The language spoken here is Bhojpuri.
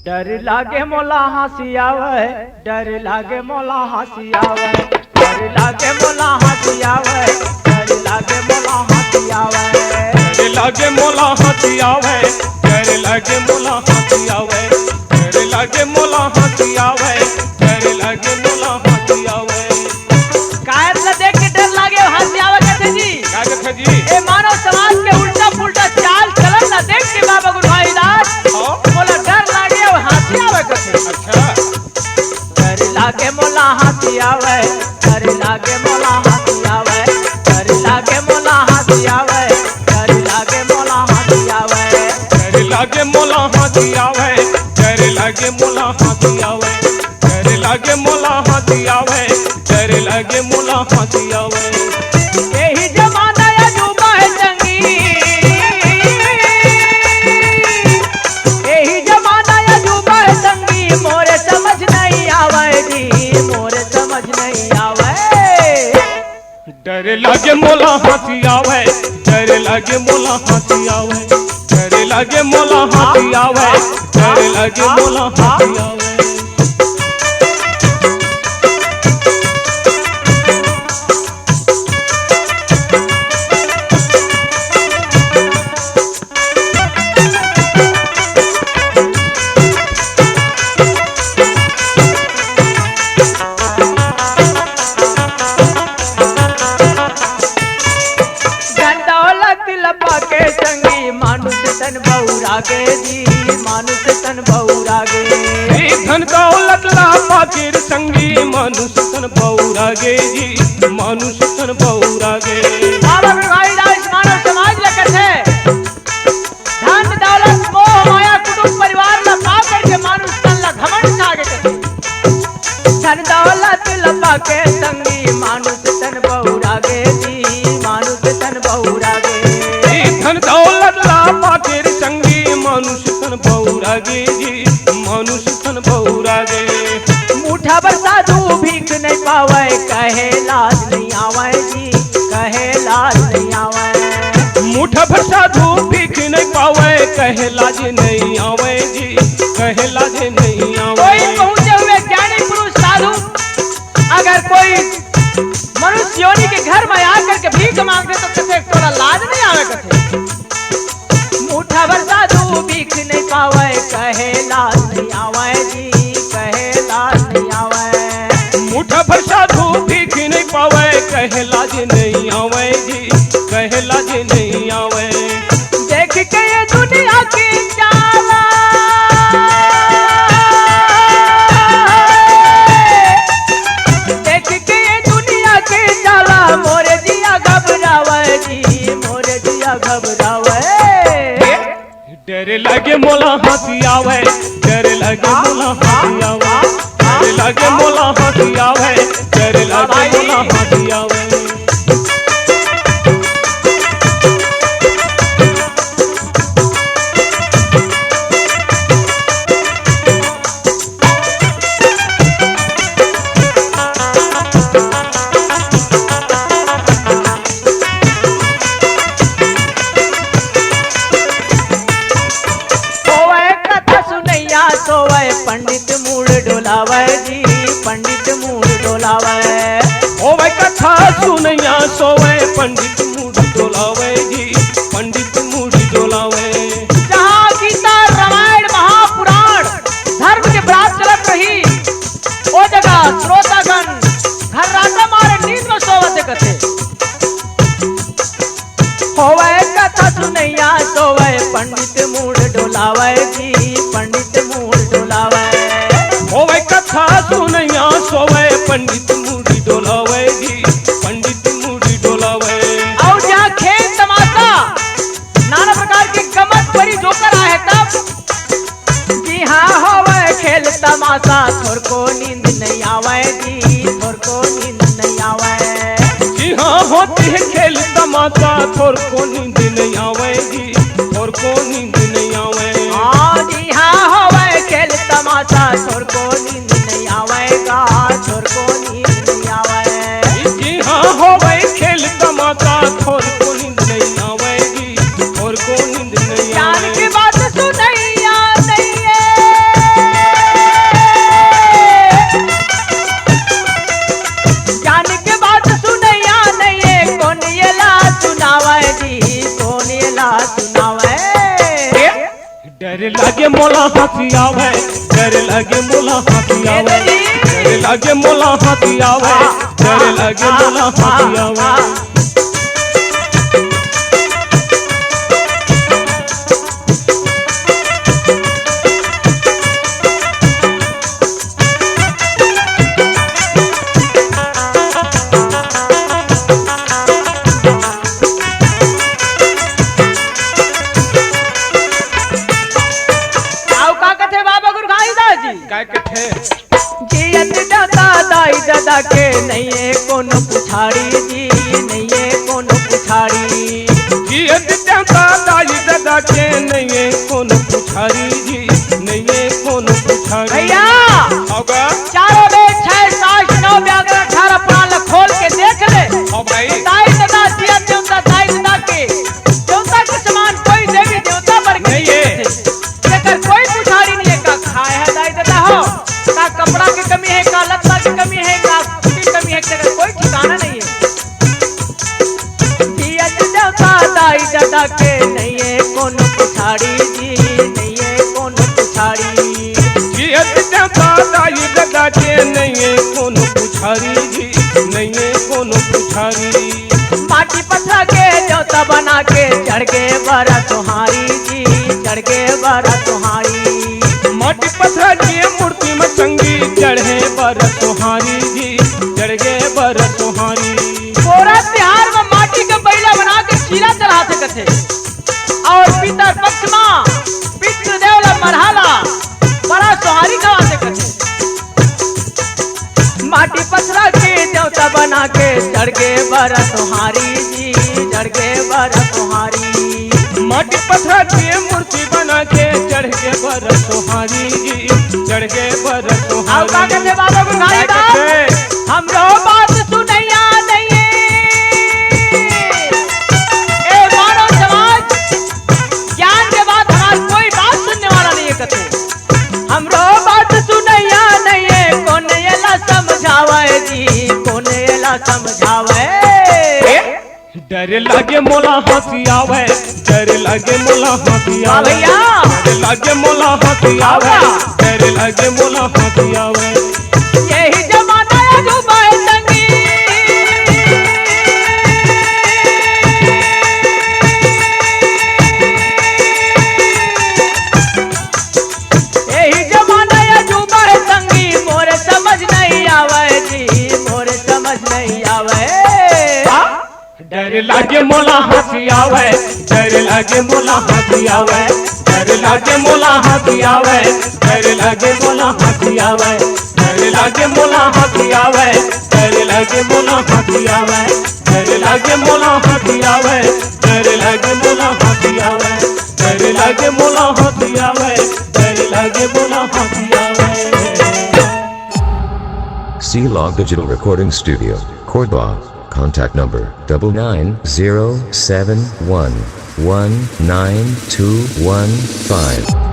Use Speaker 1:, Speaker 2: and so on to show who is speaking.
Speaker 1: डर लागे मोला हंसी आवे, डर लागे मोला हंसी आवे, डर लागे मोला हंसी आवे, डर लागे मोला हंसी आवे,
Speaker 2: डर लागे मोला हंसी आवे, डर लागे मोला हंसी आवे, डर लागे मोला हंसी आवे, डर लागे मोला हंसी आवे।
Speaker 1: काहे से देख के डर लागे हंसी आवे कहते जी?
Speaker 2: क्या कहते जी?
Speaker 1: ए मानव समाज के उल्टा पुल्टा चाल चलन ना देख के बाबा गुरुभाई दास बोला डर लागे हंसी आवे कहते।
Speaker 2: अच्छा।
Speaker 1: डर लागे मोला हंसी आवे, डर लागे मोला हंसी आवे, डर लागे मोला हंसी आवे, डर लागे मोला हंसी आवे,
Speaker 2: डर लागे मोला हंसी आवे, डर लागे मोला हंसी आवे, डर लागे मोला हंसी आवे, डर लागे मोला हंसी आवे।
Speaker 1: यही जमाना या डूबा है जंगी, यही जमाना या डूबा है जंगी, मोरे समझ नहीं आवे जी, मोरे समझ नहीं आवे।
Speaker 2: डर लागे मोला हंसी आवे, डर लागे मोला हंसी आवे, डर लागे मोला हंसी आवे, डर लागे मोला हंसी आवे।
Speaker 1: लपा के संगी मानुष तन बहुरागे जी, मानुष तन बहुरागे,
Speaker 2: धन दौलत लापा के संगी मानुष तन बहुरागे जी, मानुष तन बहुरागे।
Speaker 1: बाबा गुरुभाई दास मानव समाज लगत है धन दौलत मोह माया कुटुंब परिवार ला पा करके मानुष तन ला घमंड छागे करते। धन दौलत लपा के संगी मानुष तन बहुरागे जी, मानुष तन बहुरागे,
Speaker 2: धन दौलत लापा के संगी मानुष तन बहुरागे जी, मानुष तन बहुरागे।
Speaker 1: मुठा भर साधु भीख नहीं पावे, कहे लाज नहीं आवे जी, कहे लाज नहीं आवे।
Speaker 2: मुठा भर साधु भीख नहीं पावे, कहे लाज नहीं आवे जी, कहे लाज नहीं आवे।
Speaker 1: कोई पहुंचे हुए ज्ञानी पुरुष साधु अगर कोई मनुष्य योनि के घर में आकर के भीख मांगते तो कहते थोड़ा लाज नहीं आवे कहते। मुठा भर साधु भीख नहीं पावे, कहे लाज नहीं आवे जी, कहे लाज नहीं आवे।
Speaker 2: मुठा भर साधु भीख नहीं पावे, कहे लाज नहीं आवे जी, कहे लाज नहीं आवे।
Speaker 1: देख के ये दुनिया की चाला, देख के ये दुनिया की चाला, मोरे दिया घबरावे जी, मोरे दिया घबरावे।
Speaker 2: डर लगे मोला हंसी आवे, डर लगे मोला हंसी आवे, डर लगे मोला हंसी आवे, डर लगे मोला हंसी आवे।
Speaker 1: सोवे पंडित मूड डोलावे जी, पंडित मूड डोलावे।
Speaker 2: होवे कथा सुनैया सोवे पंडित मूड डोलावे जी, पंडित मूड डोलावे।
Speaker 1: जहाँ गीता रामायण महापुराण धर्म के बात चलत रही ओ जगह श्रोतागण घर राता मारे नींद में सोवत कथे। होवे कथा सुनैया सोवे पंडित मूड डोलावे जी, पंडित मूड डोलावे।
Speaker 2: होवे कथा सुनैया सोवे पंडित मूड डोलावे जी, पंडित मूड डोलावे।
Speaker 1: और जहाँ खेल तमाशा नाना प्रकार के गमत बड़ी जोकर आए तब जी हाँ होवे खेल तमाशा, थोर को नींद नहीं आवे जी, थोर को नींद नहीं आवे।
Speaker 2: जी हाँ होती है खेल तमाशा, थोर को नींद नहीं आवे जी, थोर को नींद नहीं आवे।
Speaker 1: हाँ जी हाँ होवे खेल तमाशा, थोर को नींद नहीं आवेगा, थोर को नींद नहीं आवे।
Speaker 2: जी हाँ होवे खेल तमाशा, थोर को नींद नहीं आवेगी, थोर को नींद नहीं
Speaker 1: ज्ञान
Speaker 2: आवे।
Speaker 1: की बात सुनैया नहीं है,
Speaker 2: डर लागे मोला हाथी आवे, डर लागे मोला हाथी आवे, डर लागे मोला हाथी आवे, डर लागे मोला हाथी आवे।
Speaker 1: काय कथे जियत दादा दाई दादा के नहीं कोनो पुछाड़ी जी, नहीं कोनो पुछाड़ी।
Speaker 2: जियत दादा दाई दादा के नहीं कोनो पुछाड़ी जी, नहीं कोनो पुछाड़ी।
Speaker 1: भैया
Speaker 2: होगा
Speaker 1: चारों वेद 6 7 9 व्याकरण 18 पुराण खोल के देख ले।
Speaker 2: हो भाई
Speaker 1: दाई दादा जियत देवता दाई दादा के देवता के समान कोई देवी देवता वर्ग नहीं है, लेकर कोई पुछाड़ी नहीं है। का खाए है दाई दादा हो, का कपड़ा की कमी है, का लत्ता की कमी है, का की कमी है, तेरा कोई ठिकाना नहीं है। जियत देवता दाई दादा के नहीं है कोनो पुछाड़ी जी, नहीं है कोनो पुछाड़ी।
Speaker 2: जियत दादा दाई दादा के नहीं कोनो पुछाड़ी जी, नहीं कोनो पुछाड़ी।
Speaker 1: माटी पत्थर के देवता बना के चढ़ गए बरा तुम्हारी जी, चढ़ गए बरा तुम्हारी।
Speaker 2: माटी पत्थर की मूर्ति में संगी चढ़े बर तुम्हारी जी, चढ़ गए बर तुम्हारी।
Speaker 1: पूरा बिहार में माटी का बैला बना के चीला चढ़ाते कथे, और पितर पक्ष में पितृदेव मरहाला बड़ा सुहारी गवाते कथे। माटी पत्थर के देवता बना के चढ़ गए बर तुम्हारी जी, चढ़ गए बर तुम्हारी।
Speaker 2: माटी पत्थर की मूर्ति बना के चढ़ के बर तुम्हारी जी, चढ़ के बर
Speaker 1: अब का
Speaker 2: तुम्हारी।
Speaker 1: कहते बाबा बुखारी दास हमरो बात सुनैया नहीं ए मानव समाज ज्ञान के बात हमार कोई बात सुनने वाला नहीं है। कथे हमरो बात सुनैया नहीं है, कौन एला समझावे जी, कौन एला समझावे।
Speaker 2: डर लागे मोला हाथी आवे, डर लागे मोला हाथी आवे,
Speaker 1: भैया
Speaker 2: डर लागे मोला हाथी आवे, डर लागे मोला हाथी आवे।
Speaker 1: यही जमाना है जुबा संगी, यही जमाना है जुबा संगी। मोरे समझ नहीं आवे जी, मोरे समझ नहीं आवे।
Speaker 2: डर लागे मोला हाथी आवे, डर लागे मोला हाथी आवे, डर लागे मोला हाथी आवे, डर लागे मोला हाथी आवे, डर लागे मोला हाथी आवे, डर लागे मोला हाथी आवे, डर लागे मोला हाथी आवे, डर लागे मोला हाथी आवे, डर लागे मोला हाथी आवे, डर लागे मोला हाथी आवे।
Speaker 3: C-Log Digital Recording Studio, Cordoba. Contact number 99071192115.